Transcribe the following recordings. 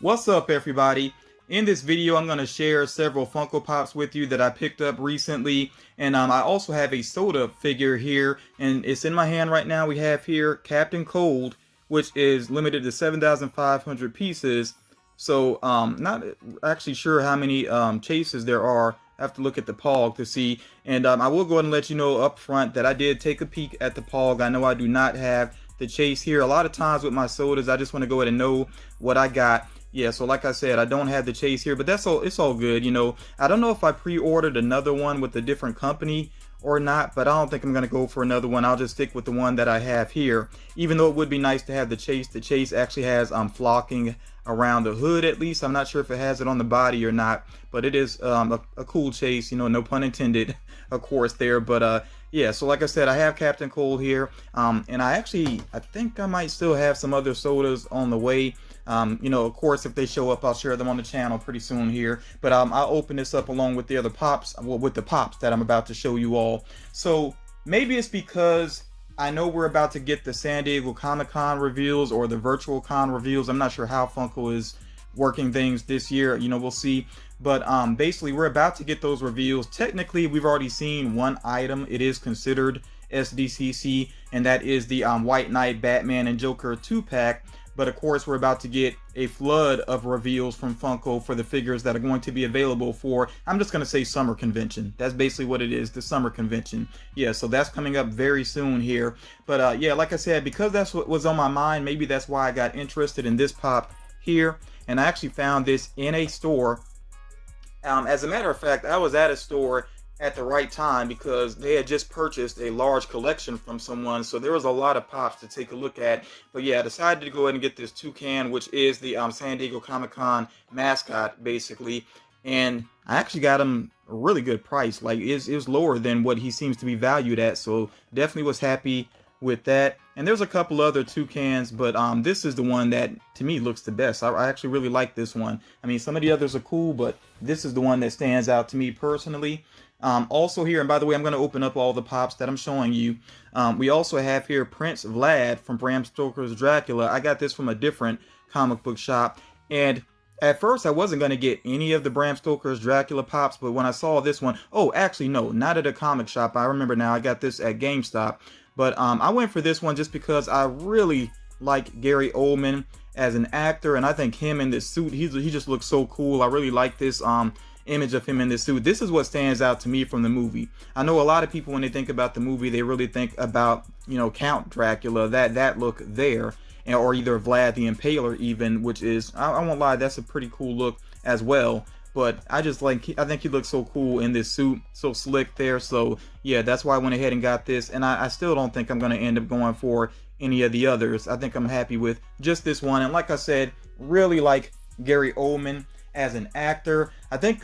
What's up, everybody? In this video, I'm going to share several Funko Pops with you that I picked up recently. And I also have a soda figure here, and it's in my hand right now. We have here Captain Cold, which is limited to 7,500 pieces. So not actually sure how many chases there are. I have to look at the POG to see. And I will go ahead and let you know up front that I did take a peek at the POG. I know I do not have the chase here. A lot of times with my sodas, I just want to go ahead and know what I got. Yeah, so like I said, I don't have the chase here, but that's all. It's all good, you know. I don't know if I pre-ordered another one with a different company or not, but I don't think I'm gonna go for another one. I'll just stick with the one that I have here. Even though it would be nice to have the chase. The chase actually has flocking around the hood at least. I'm not sure if it has it on the body or not, but it is a cool chase. You know, no pun intended, of course there. But yeah, so like I said, I have Captain Cold here, and I think I might still have some other sodas on the way. You know, of course, if they show up, I'll share them on the channel pretty soon here. But I'll open this up along with the other pops, well, with the pops that I'm about to show you all. So maybe it's because I know we're about to get the San Diego Comic-Con reveals or the virtual con reveals. I'm not sure how Funko is working things this year. You know, we'll see. But basically, we're about to get those reveals. Technically, we've already seen one item. It is considered SDCC, and that is the White Knight, Batman, and Joker 2-pack. But of course, we're about to get a flood of reveals from Funko for the figures that are going to be available for, I'm just going to say, summer convention. That's basically what it is, the summer convention. Yeah, so that's coming up very soon here. But yeah, like I said, because that's what was on my mind, maybe that's why I got interested in this pop here. And I actually found this in a store. As a matter of fact, I was at a store at the right time because they had just purchased a large collection from someone, so there was a lot of pops to take a look at. But yeah, I decided to go ahead and get this Toucan, which is the San Diego Comic-Con mascot basically, and I actually got him a really good price. Like it was lower than what he seems to be valued at, so definitely was happy with that. And there's a couple other Toucans, but this is the one that to me looks the best. I actually really like this one. I mean, some of the others are cool, but this is the one that stands out to me personally. Also here, and by the way, I'm going to open up all the pops that I'm showing you. We also have here Prince Vlad from Bram Stoker's Dracula. I got this from a different comic book shop, and at first I wasn't going to get any of the Bram Stoker's Dracula pops, but when I saw this one, oh, actually no, not at a comic shop. I remember now, I got this at GameStop. But I went for this one just because I really like Gary Oldman as an actor, and I think him in this suit, he just looks so cool. I really like this image of him in this suit. This is what stands out to me from the movie. I know a lot of people, when they think about the movie, they really think about, you know, Count Dracula, that look there, or either Vlad the Impaler even, which is, I won't lie, that's a pretty cool look as well. But I think he looks so cool in this suit, so slick there. So yeah, that's why I went ahead and got this. And I still don't think I'm going to end up going for any of the others. I think I'm happy with just this one. And like I said, really like Gary Oldman as an actor. I think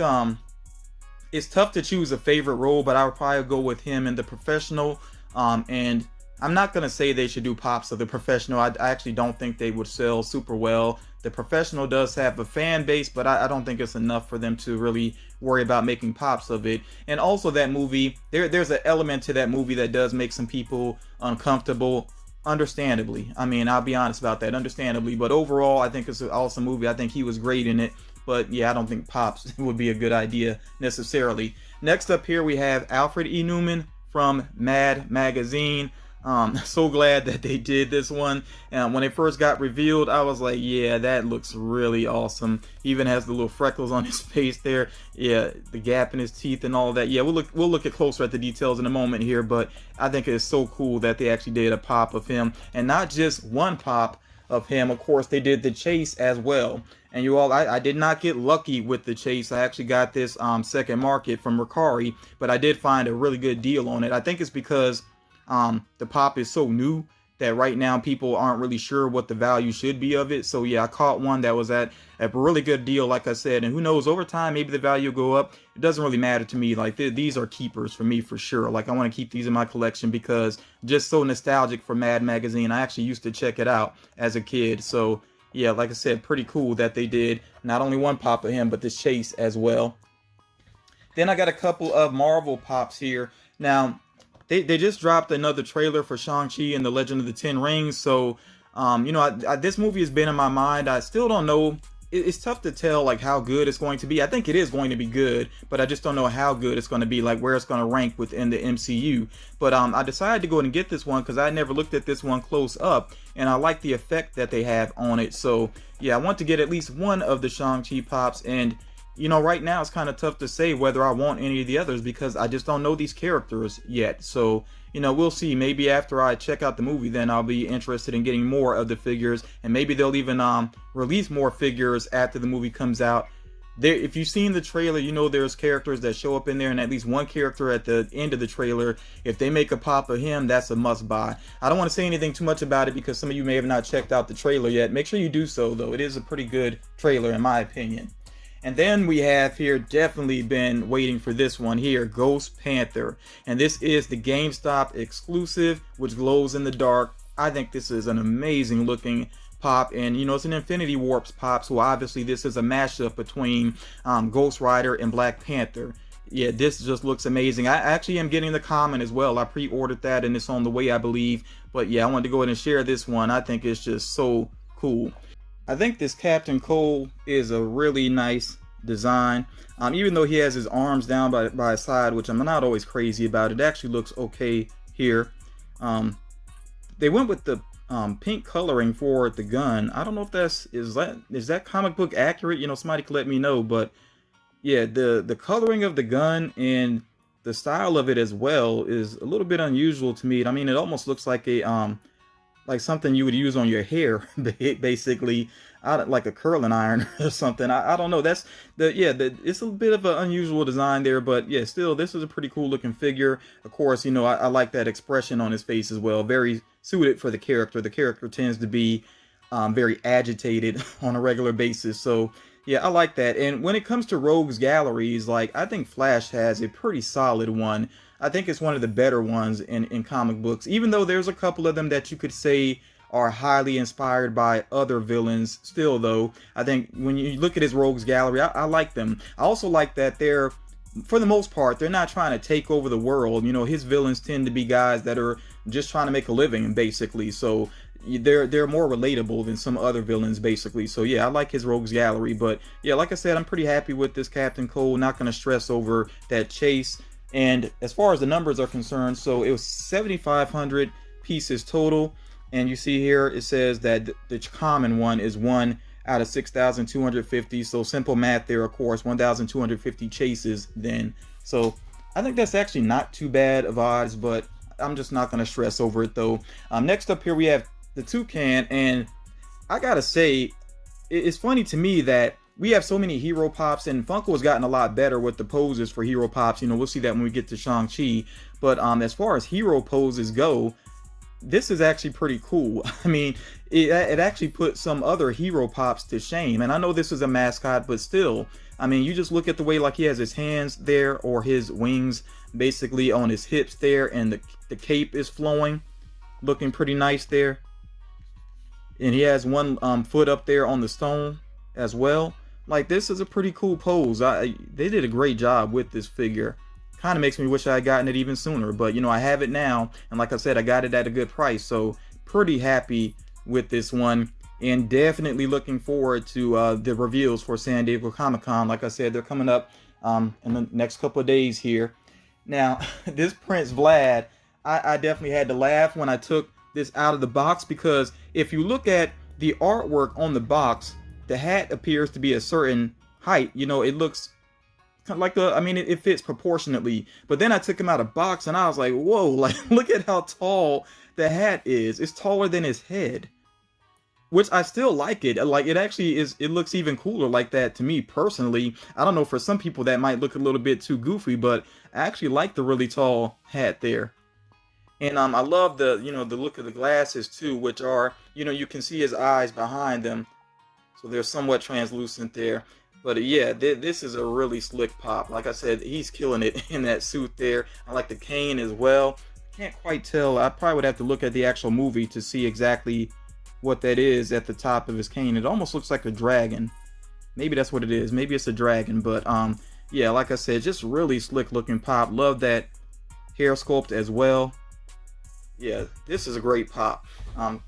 it's tough to choose a favorite role, but I would probably go with him in The Professional. And I'm not going to say they should do pops of The Professional. I actually don't think they would sell super well. The Professional does have a fan base, but I don't think it's enough for them to really worry about making pops of it. And also that movie, there's an element to that movie that does make some people uncomfortable, understandably. I mean, I'll be honest about that, understandably. But overall, I think it's an awesome movie. I think he was great in it. But yeah, I don't think pops would be a good idea necessarily. Next up here, we have Alfred E Newman from Mad Magazine. So glad that they did this one. When it first got revealed, I was like, yeah, that looks really awesome. He even has the little freckles on his face there. Yeah, the gap in his teeth and all that. Yeah, we'll look at closer at the details in a moment here, but I think it's so cool that they actually did a pop of him, and not just one pop of him. Of course, they did the chase as well. And you all, I did not get lucky with the chase. I actually got this second market from Mercari, but I did find a really good deal on it. I think it's because the pop is so new that right now people aren't really sure what the value should be of it. So yeah, I caught one that was at a really good deal, like I said, and who knows, over time maybe the value will go up. It doesn't really matter to me. Like these are keepers for me for sure. Like I want to keep these in my collection because just so nostalgic for Mad Magazine. I actually used to check it out as a kid. So yeah, like I said, pretty cool that they did not only one pop of him, but this chase as well. Then I got a couple of Marvel pops here. Now, they just dropped another trailer for Shawn Chi and the Legend of the Ten Rings. So, you know, this movie has been in my mind. I still don't know it's tough to tell like how good it's going to be. I think it is going to be good, but I just don't know how good it's going to be, like where it's going to rank within the MCU. But I decided to go ahead and get this one because I never looked at this one close up, and I like the effect that they have on it. So yeah, I want to get at least one of the Shawn Chi pops, and you know, right now it's kind of tough to say whether I want any of the others because I just don't know these characters yet. So, you know, we'll see. Maybe after I check out the movie, then I'll be interested in getting more of the figures, and maybe they'll even release more figures after the movie comes out. There, if you've seen the trailer, you know there's characters that show up in there, and at least one character at the end of the trailer, if they make a pop of him, that's a must buy. I don't want to say anything too much about it because some of you may have not checked out the trailer yet. Make sure you do so, though. It is a pretty good trailer in my opinion. And then we have here, definitely been waiting for this one here, Ghost Panther. And this is the GameStop exclusive, which glows in the dark. I think this is an amazing looking pop, and you know, it's an Infinity Warps pop, so obviously this is a mashup between Ghost Rider and Black Panther. Yeah, this just looks amazing. I actually am getting the common as well. I pre-ordered that and it's on the way, I believe. But yeah, I wanted to go ahead and share this one. I think it's just so cool. I think this Captain Cole is a really nice design. Even though he has his arms down by his side, which I'm not always crazy about, it actually looks okay here. They went with the pink coloring for the gun. I don't know if is that comic book accurate? You know, somebody could let me know. But yeah, the coloring of the gun and the style of it as well is a little bit unusual to me. I mean, it almost looks like a like something you would use on your hair, basically, like a curling iron or something. I don't know. That's it's a bit of an unusual design there, but yeah, still, this is a pretty cool looking figure. Of course, you know, I like that expression on his face as well. Very suited for the character. The character tends to be very agitated on a regular basis. So yeah, I like that. And when it comes to rogues galleries, like, I think Flash has a pretty solid one. I think it's one of the better ones in comic books, even though there's a couple of them that you could say are highly inspired by other villains. Still though, I think when you look at his rogues gallery, I like them. I also like that they're, for the most part, they're not trying to take over the world. You know, his villains tend to be guys that are just trying to make a living, basically. So they're more relatable than some other villains, basically. So yeah, I like his rogues gallery. But yeah, like I said, I'm pretty happy with this Captain Cole. Not going to stress over that chase. And as far as the numbers are concerned, so it was 7,500 pieces total. And you see here, it says that the common one is 1 out of 6,250. So simple math there, of course, 1,250 chases then. So I think that's actually not too bad of odds, but I'm just not going to stress over it though. Next up here, we have the Toucan. And I got to say, it's funny to me that we have so many hero pops, and Funko has gotten a lot better with the poses for hero pops. You know, we'll see that when we get to Shawn Chi. But as far as hero poses go, this is actually pretty cool. I mean, it actually put some other hero pops to shame. And I know this is a mascot, but still, I mean, you just look at the way like he has his hands there, or his wings basically on his hips there, and the cape is flowing, looking pretty nice there. And he has one foot up there on the stone as well. Like, this is a pretty cool pose. They did a great job with this figure. Kind of makes me wish I had gotten it even sooner, but you know, I have it now, and like I said, I got it at a good price, so pretty happy with this one, and definitely looking forward to the reveals for San Diego Comic-Con. Like I said, they're coming up in the next couple of days here. Now, this Prince Vlad, I definitely had to laugh when I took this out of the box, because if you look at the artwork on the box, the hat appears to be a certain height. You know, it looks kind of like I mean, it fits proportionately. But then I took him out of box and I was like, whoa, like, look at how tall the hat is. It's taller than his head, which I still like it. Like, it actually is, it looks even cooler like that to me personally. I don't know, for some people that might look a little bit too goofy, but I actually like the really tall hat there. And I love the, you know, the look of the glasses too, which are, you know, you can see his eyes behind them. So they're somewhat translucent there. But yeah, this is a really slick pop. Like I said, he's killing it in that suit there. I like the cane as well. Can't quite tell. I probably would have to look at the actual movie to see exactly what that is at the top of his cane. It almost looks like a dragon. Maybe that's what it is. Maybe it's a dragon. But yeah, like I said, just really slick looking pop. Love that hair sculpt as well. Yeah, this is a great pop.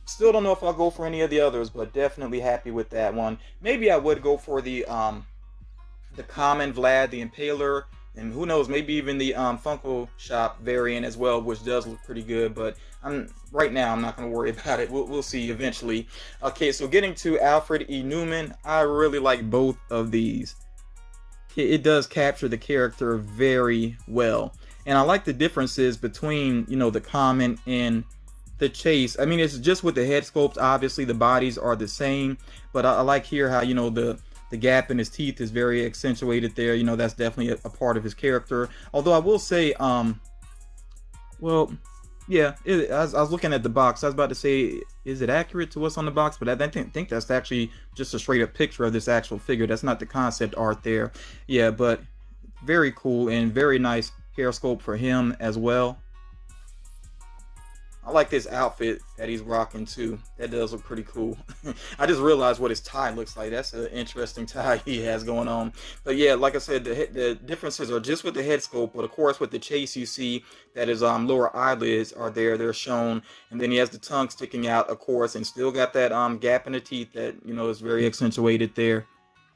Still don't know if I'll go for any of the others, but definitely happy with that one. Maybe I would go for the common Vlad the Impaler, and who knows, maybe even the Funko Shop variant as well, which does look pretty good. But right now I'm not going to worry about it. We'll see eventually. Okay, so getting to Alfred E Newman, I really like both of these. It does capture the character very well, and I like the differences between, you know, the common and the chase. I mean, it's just with the head sculpts. Obviously the bodies are the same, but I like here how, you know, the gap in his teeth is very accentuated there. You know, that's definitely a part of his character. Although I will say, well, yeah, I was looking at the box. I was about to say, is it accurate to what's on the box? But I think that's actually just a straight up picture of this actual figure. That's not the concept art there. Yeah, but very cool and very nice hair sculpt for him as well. I like this outfit that he's rocking too. That does look pretty cool. I just realized what his tie looks like. That's an interesting tie he has going on. But yeah, like I said, the differences are just with the head sculpt, but of course with the chase you see that his lower eyelids are there. They're shown, and then he has the tongue sticking out, of course, and still got that gap in the teeth that, you know, is very accentuated there.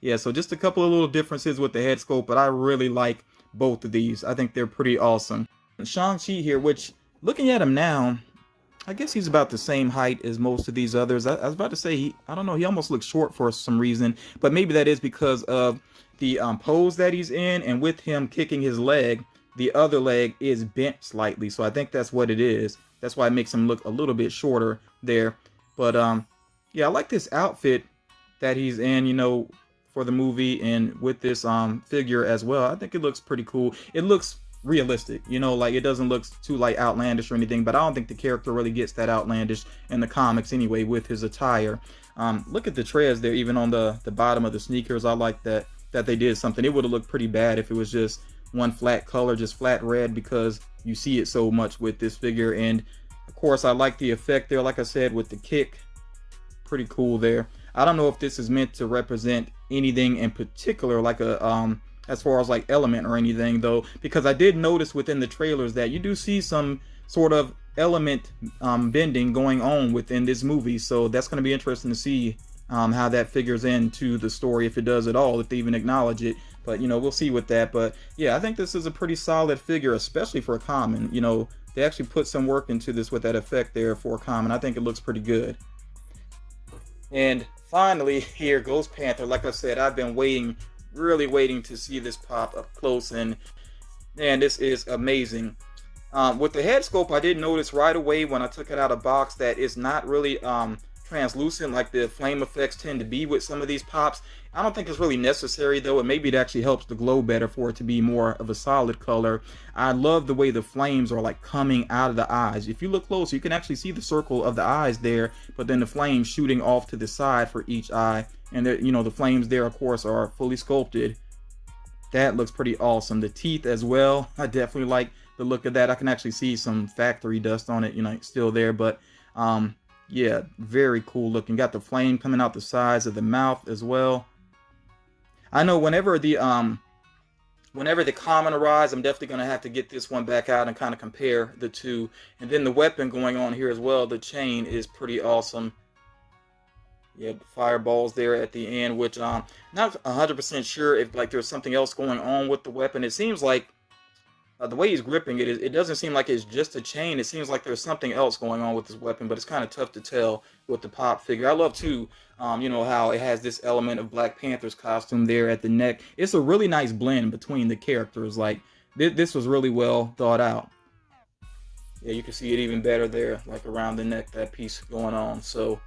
Yeah, so just a couple of little differences with the head sculpt, but I really like both of these. I think they're pretty awesome. Shawn Chi here, which looking at him now, I guess he's about the same height as most of these others. I was about to say, I don't know, he almost looks short for some reason, but maybe that is because of the pose that he's in, and with him kicking his leg, the other leg is bent slightly, so I think that's what it is. That's why it makes him look a little bit shorter there. But yeah, I like this outfit that he's in, you know, for the movie, and with this figure as well. I think it looks pretty cool. It looks realistic, you know, like it doesn't look too like outlandish or anything, but I don't think the character really gets that outlandish in the comics anyway with his attire. Look at the treads there, even on the bottom of the sneakers. I like that they did something. It would have looked pretty bad if it was just one flat color, just flat red, because you see it so much with this figure. And of course I like the effect there, like I said, with the kick. Pretty cool there. I don't know if this is meant to represent anything in particular, like a as far as like element or anything though, because I did notice within the trailers that you do see some sort of element bending going on within this movie. So that's going to be interesting to see how that figures into the story, if it does at all, if they even acknowledge it. But you know, we'll see with that. But yeah, I think this is a pretty solid figure, especially for a common. You know, they actually put some work into this with that effect there for a common. I think it looks pretty good. And finally, here goes Panther. Like I said, I've been waiting, really waiting to see this pop up close, and man, this is amazing. With the head sculpt, I did notice right away when I took it out of box that it's not really translucent like the flame effects tend to be with some of these pops. I don't think it's really necessary though, and maybe it actually helps the glow better for it to be more of a solid color. I love the way the flames are like coming out of the eyes. If you look close, you can actually see the circle of the eyes there, but then the flames shooting off to the side for each eye. And you know, the flames there, of course, are fully sculpted. That looks pretty awesome. The teeth as well, I definitely like the look of that. I can actually see some factory dust on it, you know, still there, but yeah, very cool looking. Got the flame coming out the sides of the mouth as well. I know whenever the common arrives, I'm definitely gonna have to get this one back out and kind of compare the two. And then the weapon going on here as well, the chain is pretty awesome. Yeah, the fireballs there at the end, which not 100% sure if like there's something else going on with the weapon. It seems like the way he's gripping it, it doesn't seem like it's just a chain. It seems like there's something else going on with this weapon, but it's kind of tough to tell with the pop figure. I love too, you know, how it has this element of Black Panther's costume there at the neck. It's a really nice blend between the characters. Like this was really well thought out. Yeah, you can see it even better there, like around the neck, that piece going on. So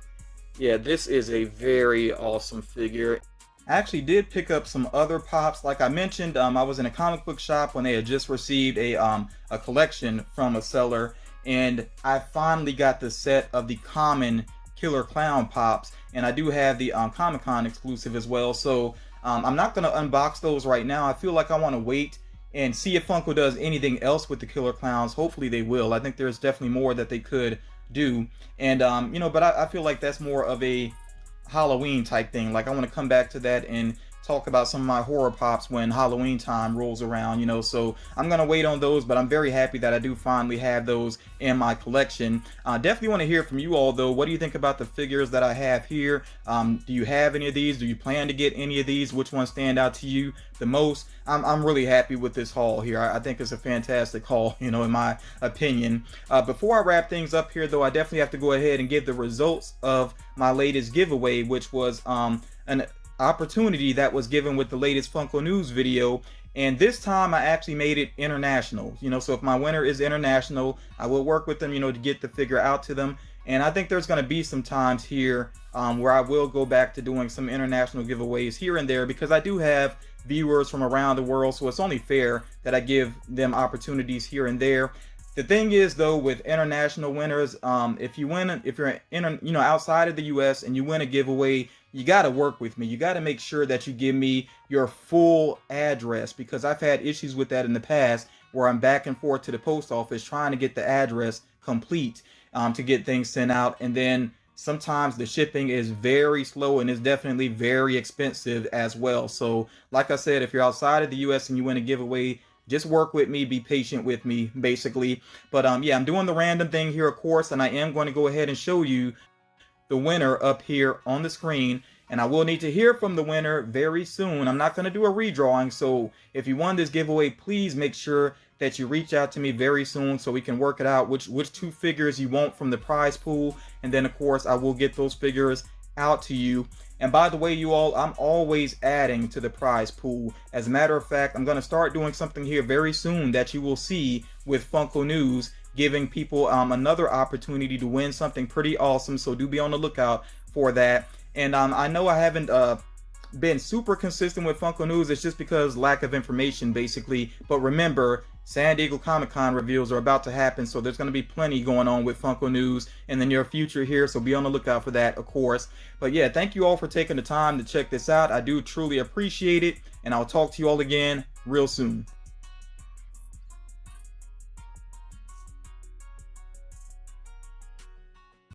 yeah, this is a very awesome figure. I actually did pick up some other pops. Like I mentioned, I was in a comic book shop when they had just received a collection from a seller, and I finally got the set of the common Killer Clown pops, and I do have the Comic-Con exclusive as well. So I'm not going to unbox those right now. I feel like I want to wait and see if Funko does anything else with the Killer Clowns. Hopefully they will. I think there's definitely more that they could do, and you know, but I feel like that's more of a Halloween type thing. Like I want to come back to that and talk about some of my horror pops when Halloween time rolls around, you know, so I'm gonna wait on those, but I'm very happy that I do finally have those in my collection. Definitely want to hear from you all though. What do you think about the figures that I have here? Do you have any of these? Do you plan to get any of these? Which ones stand out to you the most? I'm really happy with this haul here. I think it's a fantastic haul, you know, in my opinion. Before I wrap things up here though, I definitely have to go ahead and give the results of my latest giveaway, which was an opportunity that was given with the latest Funko News video. And this time I actually made it international, you know, so if my winner is international, I will work with them, you know, to get the figure out to them. And I think there's going to be some times here where I will go back to doing some international giveaways here and there, because I do have viewers from around the world, so it's only fair that I give them opportunities here and there. The thing is though, with international winners, if you're in, you know, outside of the US and you win a giveaway, you got to work with me. You got to make sure that you give me your full address, because I've had issues with that in the past where I'm back and forth to the post office trying to get the address complete to get things sent out, and then sometimes the shipping is very slow and is definitely very expensive as well. So like I said, if you're outside of the US and you win a giveaway, just work with me, be patient with me, basically. But yeah, I'm doing the random thing here, of course, and I am going to go ahead and show you the winner up here on the screen. And I will need to hear from the winner very soon. I'm not going to do a redrawing, so if you won this giveaway, please make sure that you reach out to me very soon so we can work it out, which two figures you want from the prize pool. And then of course I will get those figures out to you. And by the way, you all, I'm always adding to the prize pool. As a matter of fact, I'm going to start doing something here very soon that you will see with Funko News, giving people another opportunity to win something pretty awesome. So do be on the lookout for that. And I know I haven't been super consistent with Funko News. It's just because lack of information, basically. But remember, San Diego Comic-Con reveals are about to happen, so there's going to be plenty going on with Funko News in the near future here, so be on the lookout for that, of course. But yeah, thank you all for taking the time to check this out. I do truly appreciate it, and I'll talk to you all again real soon.